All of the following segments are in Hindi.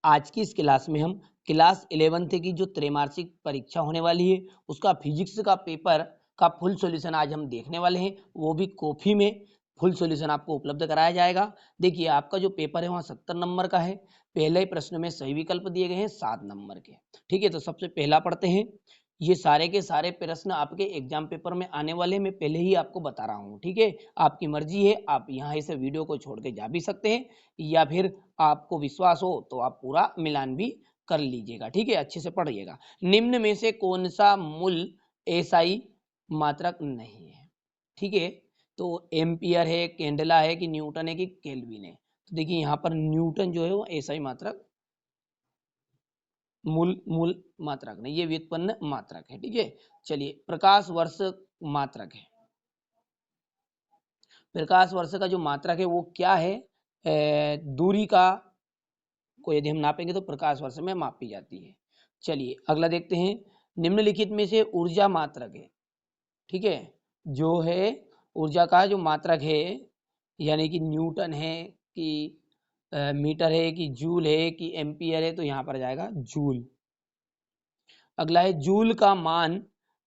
आज की इस क्लास में हम क्लास 11th की जो त्रैमासिक परीक्षा होने वाली है उसका फिजिक्स का पेपर का फुल सॉल्यूशन आज हम देखने वाले हैं, वो भी कॉपी में फुल सॉल्यूशन आपको उपलब्ध कराया जाएगा। देखिए आपका जो पेपर है वहाँ 70 नंबर का है। पहले ही प्रश्न में सही विकल्प दिए गए हैं 7 नंबर के। ठीक है, तो सबसे पहला पढ़ते हैं। ये सारे के सारे प्रश्न आपके एग्जाम पेपर में आने वाले, मैं पहले ही आपको बता रहा हूँ। ठीक है, आपकी मर्जी है, आप यहाँ से वीडियो को छोड़ के जा भी सकते हैं या फिर आपको विश्वास हो तो आप पूरा मिलान भी कर लीजिएगा। ठीक है, अच्छे से पढ़िएगा। निम्न में से कौन सा मूल एसआई मात्रक नहीं है? ठीक है, तो एम्पियर है, कैंडला है कि न्यूटन है कि केल्विन है? तो देखिए यहाँ पर न्यूटन जो है वो एसआई मात्रक मूल मात्रक नहीं, ये व्युत्पन्न मात्रक है। ठीक है, चलिए प्रकाश वर्ष मात्रक है। प्रकाश वर्ष का जो मात्रक है वो क्या है? दूरी का को यदि हम नापेंगे तो प्रकाश वर्ष में मापी जाती है। चलिए अगला देखते हैं। निम्नलिखित में से ऊर्जा मात्रक है, ठीक है, जो है ऊर्जा का जो मात्रक है, यानी कि न्यूटन है कि मीटर है कि जूल है कि एम्पियर है, तो यहाँ पर जाएगा जूल। अगला है जूल का मान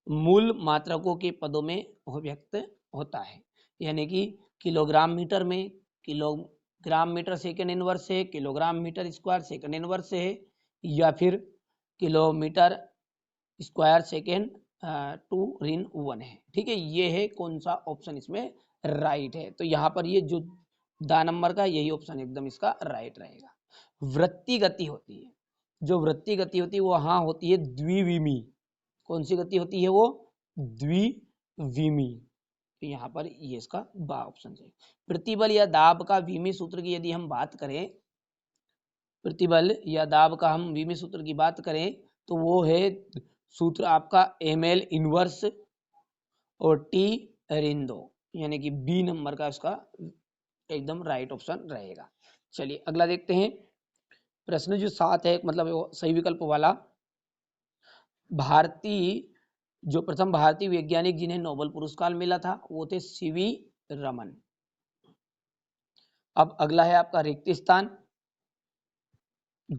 मूल मात्रकों के पदों में व्यक्त होता है, यानी कि किलोग्राम मीटर में, किलोग्राम मीटर सेकेंड इनवर्स है, kilogram metre square second inverse है, या फिर किलोमीटर स्क्वायर सेकेंड टू ऋण 1 है। ठीक है, ये है कौन सा ऑप्शन इसमें राइट है? तो यहाँ पर ये जो दा नंबर का यही ऑप्शन एकदम इसका राइट रहेगा। वृत्ति गति होती है, जो वृत्ति गति होती है वो हाँ होती है द्विविमी। कौन सी गति होती है वो? द्विविमी। तो यहाँ पर ये इसका बा ऑप्शन है। प्रतिबल या दाब का विमी सूत्र की यदि हम बात करें, प्रतिबल या दाब का हम विमी सूत्र की बात करें तो वो है सूत्र आपका ml इनवर्स और टी ऋण 2, यानी कि बी नंबर का इसका एकदम राइट ऑप्शन रहेगा। चलिए अगला देखते हैं। प्रश्न जो 7 है, मतलब वो सही विकल्प वाला, भारतीय जो प्रथम भारतीय वैज्ञानिक जिन्हें नोबेल पुरस्कार मिला था वो थे सीवी रमन। अब अगला है आपका रिक्त स्थान।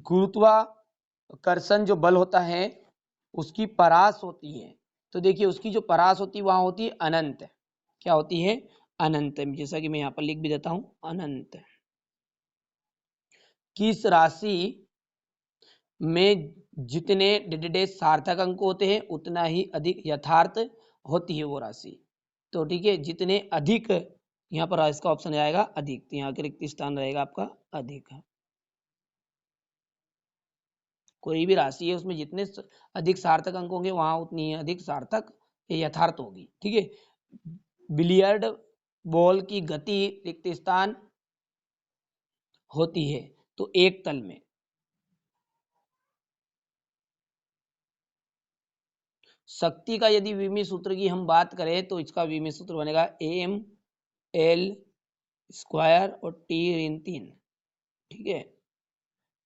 गुरुत्वाकर्षण जो बल होता है उसकी परास होती है, तो देखिए उसकी जो परास होती है वहां होती है अनंत। क्या होती है? अनंत। जैसा कि मैं यहाँ पर लिख भी देता हूं, अनंत। किस राशि में जितने डेडेड सार्थक अंक होते हैं उतना ही अधिक यथार्थ होती है वो राशि? तो ठीक है, जितने अधिक, यहाँ पर इसका ऑप्शन आएगा अधिक, तो यहाँ के रिक्त स्थान रहेगा आपका अधिक। कोई भी राशि है उसमें जितने अधिक सार्थक अंक होंगे वहां उतनी ही अधिक सार्थक यथार्थ होगी। ठीक है, बिलियर्ड बॉल की गति रिक्त स्थान होती है तो एक तल में। शक्ति का यदि विमी सूत्र की हम बात करें तो इसका विमी सूत्र बनेगा एम एल स्क्वायर और टी ऋण 3। ठीक है,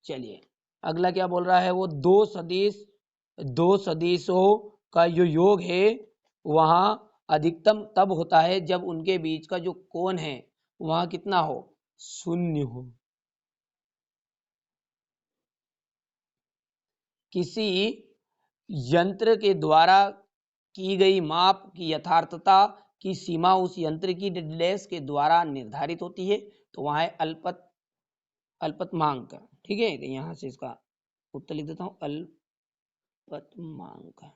चलिए अगला क्या बोल रहा है? वो दो सदिशों का जो योग है वहां अधिकतम तब होता है जब उनके बीच का जो कोण है वहां कितना हो? 0 हो। किसी यंत्र के द्वारा की गई माप की यथार्थता की सीमा उस यंत्र की डेडेस के द्वारा निर्धारित होती है, तो वहां है अल्पतमांक। ठीक है, तो यहां से इसका उत्तर लिख देता हूं, अल्पतमांक।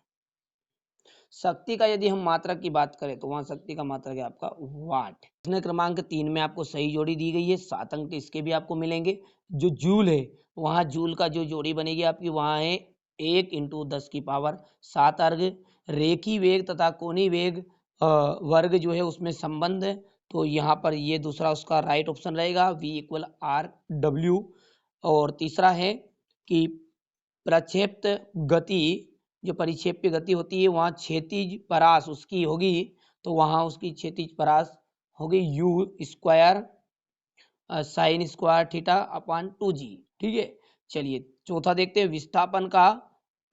शक्ति का यदि हम मात्रक की बात करें तो वहां शक्ति का मात्रक है आपका वाट। प्रश्न क्रमांक 3 में आपको सही जोड़ी दी गई है, 7 अंक इसके भी आपको मिलेंगे। जो जूल है वहां जूल का जो जोड़ी बनेगी आपकी वहां है 1 × 10⁻7 अर्ग। रेखी वेग तथा कोणीय वेग वर्ग जो है उसमें संबंध है, तो यहाँ पर ये दूसरा उसका राइट ऑप्शन रहेगा, V = R/W। और तीसरा है कि प्रक्षेप्त गति, जो परिक्षेप्य गति होती है वहां क्षैतिज परास उसकी होगी, तो वहां उसकी क्षैतिज परास होगी U² sin² θ/2g। ठीक है, चलिए चौथा देखते हैं। विस्थापन का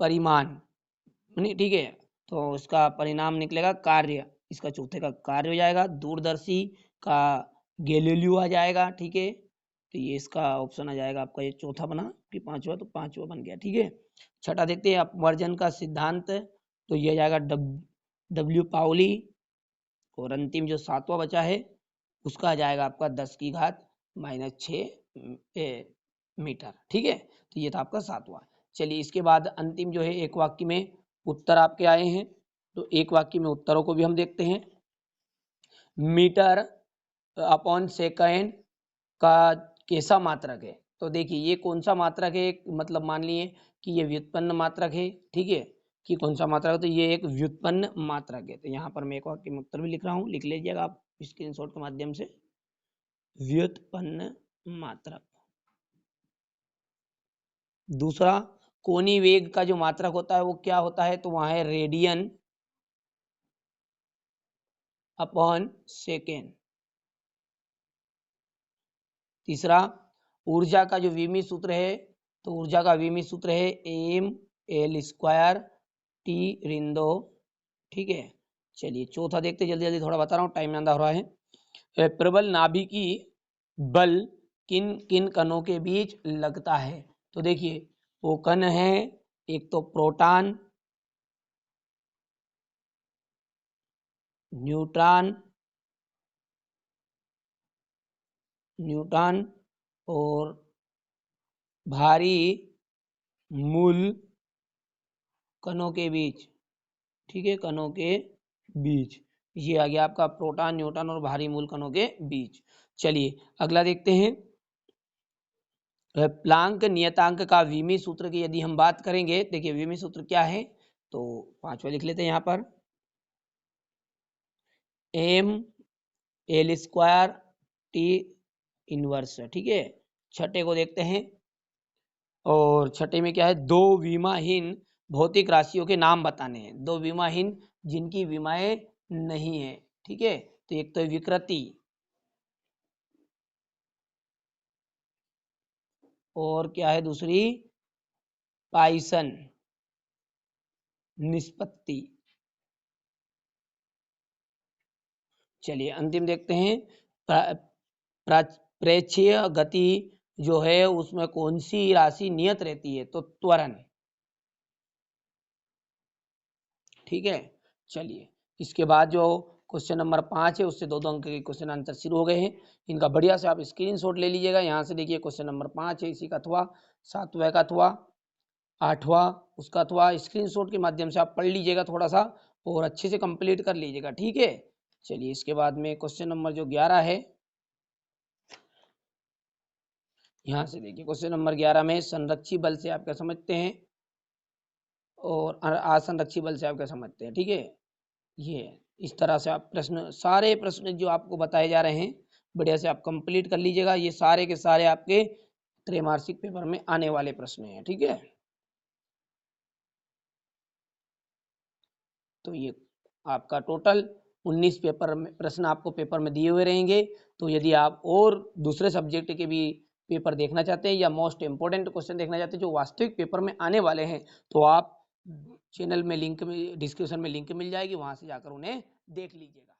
परिमाण, ठीक है, तो इसका परिणाम निकलेगा कार्य, इसका चौथे का कार्य हो जाएगा। दूरदर्शी का गैलीलियो आ जाएगा। ठीक है, तो ये इसका ऑप्शन आ जाएगा आपका, ये चौथा बना कि पांचवा, तो पांचवा बन गया। ठीक है, छठा देखते हैं अपवर्जन का सिद्धांत, तो ये आ जाएगा डब्ल्यू पाउली। और अंतिम जो सातवां बचा है उसका आ जाएगा आपका 10⁻⁻⁶ मीटर। ठीक है, तो ये था आपका सातवां। चलिए इसके बाद अंतिम जो है एक वाक्य में उत्तर आपके आए हैं, तो एक वाक्य में उत्तरों को भी हम देखते हैं। मीटर अपॉन सेकेंड का कैसा मात्रक है, तो देखिए ये कौन सा मात्रक है, मतलब मान लिए कि ये व्युत्पन्न मात्रक है। ठीक है, कि कौन सा मात्रक है, तो ये एक व्युत्पन्न मात्रक है। तो यहाँ पर मैं एक वाक्य में उत्तर भी लिख रहा हूँ, लिख लीजिएगा आप स्क्रीनशॉट के माध्यम से, व्युत्पन्न मात्रक। दूसरा, कोणीय वेग का जो मात्रक होता है वो क्या होता है, तो वहां है रेडियन अपॉन सेकेंड। तीसरा, ऊर्जा का जो विमी सूत्र है, तो ऊर्जा का विमी सूत्र है mL² T × ठीक है। चलिए चौथा देखते जल्दी जल्दी, थोड़ा बता रहा हूँ, टाइम ज्यादा हो रहा है। प्रबल नाभिकी बल किन किन कणों के बीच लगता है, तो देखिए वो कण है, एक तो प्रोटॉन, न्यूट्रॉन और भारी मूल कणों के बीच। ठीक है, कणों के बीच, ये आ गया आपका प्रोटॉन, न्यूट्रॉन और भारी मूल कणों के बीच। चलिए अगला देखते हैं, प्लांक नियतांक का विमी सूत्र की यदि हम बात करेंगे, देखिए विमी सूत्र क्या है, तो पांचवा लिख लेते हैं यहाँ पर, mL² T−1। ठीक है, छठे को देखते हैं, और छठे में क्या है, दो विमाहीन भौतिक राशियों के नाम बताने हैं, दो विमाहीन जिनकी विमाएं नहीं है। ठीक है, तो एक तो विकृति और क्या है दूसरी, पाइसन निष्पत्ति। चलिए अंतिम देखते हैं, प्रेक्षीय गति जो है उसमें कौन सी राशि नियत रहती है, तो त्वरण। ठीक है, चलिए इसके बाद जो क्वेश्चन नंबर 5 है उससे दो दो अंक के क्वेश्चन आंसर शुरू हो गए हैं, इनका बढ़िया से आप स्क्रीनशॉट ले लीजिएगा। यहाँ से देखिए क्वेश्चन नंबर 5 है, इसी का अथवा सातवें का अथवा आठवां उसका अथवा स्क्रीनशॉट के माध्यम से आप पढ़ लीजिएगा थोड़ा सा, और अच्छे से कंप्लीट कर लीजिएगा। ठीक है, चलिए इसके बाद में क्वेश्चन नंबर जो 11 है, यहाँ से देखिए क्वेश्चन नंबर 11 में संरक्षी बल से आप क्या समझते हैं और असंरक्षी बल से आप क्या समझते हैं। ठीक है, ये इस तरह से आप प्रश्न, सारे प्रश्न जो आपको बताए जा रहे हैं बढ़िया से आप कंप्लीट कर लीजिएगा, ये सारे के सारे आपके त्रैमासिक पेपर में आने वाले प्रश्न हैं। ठीक है, तो ये आपका टोटल 19 पेपर में प्रश्न आपको पेपर में दिए हुए रहेंगे। तो यदि आप और दूसरे सब्जेक्ट के भी पेपर देखना चाहते हैं या मोस्ट इंपोर्टेंट क्वेश्चन देखना चाहते हैं जो वास्तविक पेपर में आने वाले हैं, तो आप चैनल में लिंक में डिस्क्रिप्शन में लिंक मिल जाएगी, वहां से जाकर उन्हें देख लीजिएगा।